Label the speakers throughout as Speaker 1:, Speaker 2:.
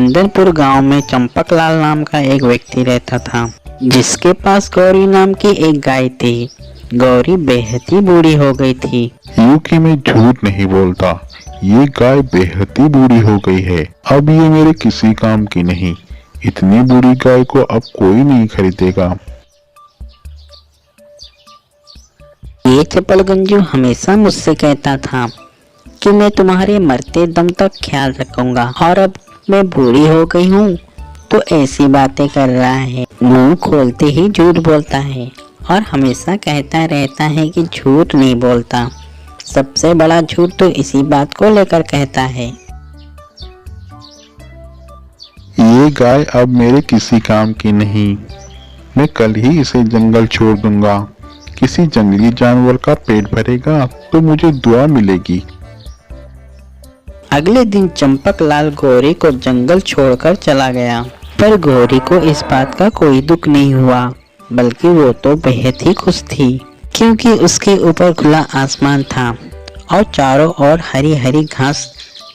Speaker 1: चंदनपुर गांव में चंपकलाल नाम का एक व्यक्ति रहता था, जिसके पास गौरी नाम की एक गाय थी। गौरी बेहद ही बूढ़ी हो गई थी।
Speaker 2: यूं कि मैं झूठ नहीं बोलता, ये गाय बेहद ही बूढ़ी हो गई है। अब ये मेरे किसी काम की नहीं। इतनी बूढ़ी गाय को अब कोई नहीं खरीदेगा।
Speaker 1: ये चपलगंजू हमेशा मुझसे कहता था कि मैं तुम्हारे मरते दम तक ख्याल रखूंगा, और अब मैं बूढ़ी हो गई हूँ तो ऐसी बातें कर रहा है। मुंह खोलते ही झूठ बोलता है और हमेशा कहता रहता है कि झूठ नहीं बोलता। सबसे बड़ा झूठ तो इसी बात को लेकर कहता है।
Speaker 2: ये गाय अब मेरे किसी काम की नहीं। मैं कल ही इसे जंगल छोड़ दूंगा। किसी जंगली जानवर का पेट भरेगा तो मुझे दुआ मिलेगी।
Speaker 1: अगले दिन चंपकलाल गौरी को जंगल छोड़कर चला गया, पर गौरी को इस बात का कोई दुख नहीं हुआ, बल्कि वो तो बेहद ही खुश थी, क्योंकि उसके ऊपर खुला आसमान था और चारों ओर हरी हरी घास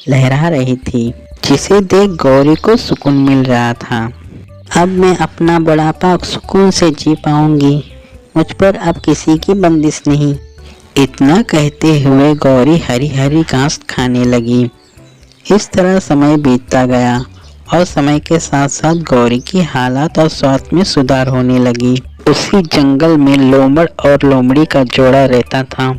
Speaker 1: लहरा रही थी, जिसे देख गौरी को सुकून मिल रहा था। अब मैं अपना बुढ़ापा सुकून से जी पाऊंगी, मुझ पर अब किसी की बंदिश नहीं। इतना कहते हुए गौरी हरी हरी घास खाने लगी। इस तरह समय बीतता गया और समय के साथ साथ गौरी की हालत और स्वास्थ्य में सुधार होने लगी। उसी जंगल में लोमड़ और लोमड़ी का जोड़ा रहता था,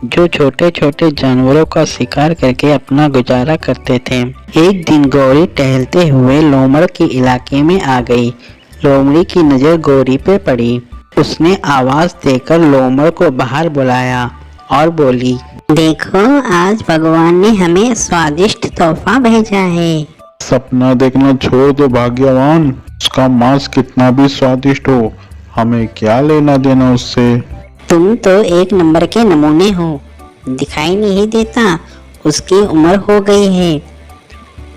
Speaker 1: जो छोटे छोटे जानवरों का शिकार करके अपना गुजारा करते थे। एक दिन गौरी टहलते हुए लोमड़ के इलाके में आ गई। लोमड़ी की नजर गौरी पे पड़ी। उसने आवाज देकर लोमड़ को बाहर बुलाया और बोली,
Speaker 3: देखो, आज भगवान ने हमें स्वादिष्ट तोहफा भेजा है।
Speaker 2: सपना देखना छोड़ दो भाग्यवान। उसका मांस कितना भी स्वादिष्ट हो, हमें क्या लेना देना उससे।
Speaker 3: तुम तो एक नंबर के नमूने हो। दिखाई नहीं देता उसकी उम्र हो गई है,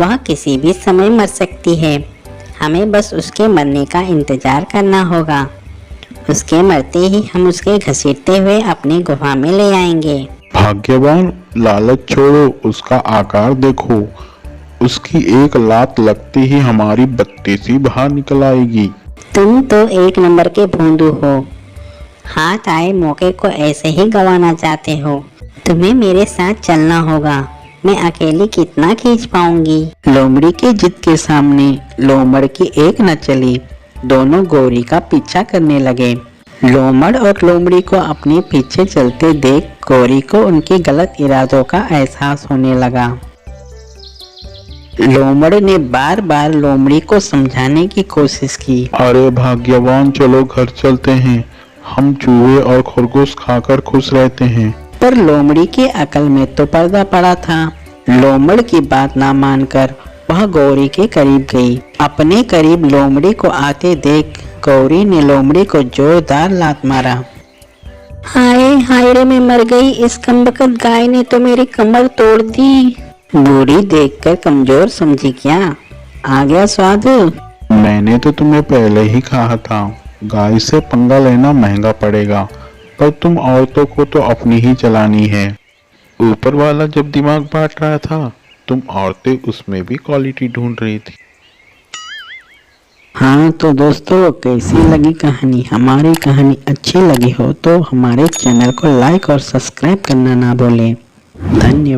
Speaker 3: वह किसी भी समय मर सकती है। हमें बस उसके मरने का इंतजार करना होगा। उसके मरते ही हम उसके घसीटते हुए अपनी गुफा में ले आएंगे।
Speaker 2: भाग्यवान, लालच छोड़ो, उसका आकार देखो। उसकी एक लात लगती ही हमारी बत्ती सी बाहर निकल आएगी।
Speaker 3: तुम तो एक नंबर के भोंदू हो। हाथ आए मौके को ऐसे ही गंवाना चाहते हो। तुम्हें मेरे साथ चलना होगा। मैं अकेली कितना खींच पाऊंगी।
Speaker 1: लोमड़ी की जिद के सामने लोमड़ की एक न चली। दोनों गौरी का पीछा करने लगे। लोमड़ और लोमड़ी को अपने पीछे चलते देख गौरी को उनके गलत इरादों का एहसास होने लगा। लोमड़ ने बार बार लोमड़ी को समझाने की कोशिश की।
Speaker 2: अरे भाग्यवान, चलो घर चलते हैं। हम चूहे और खरगोश खाकर खुश रहते हैं।
Speaker 1: पर लोमड़ी की अकल में तो पर्दा पड़ा था। लोमड़ की बात ना मानकर वह गौरी के करीब गई। अपने करीब लोमड़ी को आते देख गौरी ने लोमड़ी को जोरदार लात मारा।
Speaker 3: हाय हाय रे, मैं मर गई। इस कमबख्त गाय ने तो मेरी कमर तोड़ दी।
Speaker 1: बूढ़ी देखकर कमजोर समझी क्या? आ गया स्वाद।
Speaker 2: मैंने तो तुम्हें पहले ही कहा था, गाय से पंगा लेना महंगा पड़ेगा, पर तुम औरतों को तो अपनी ही चलानी है। ऊपर वाला जब दिमाग बांट रहा था, तुम औरतें उसमें भी क्वालिटी ढूंढ रही थी।
Speaker 1: हाँ तो दोस्तों, कैसी लगी कहानी? हमारी कहानी अच्छी लगी हो तो हमारे चैनल को लाइक और सब्सक्राइब करना ना भूलें। धन्यवाद।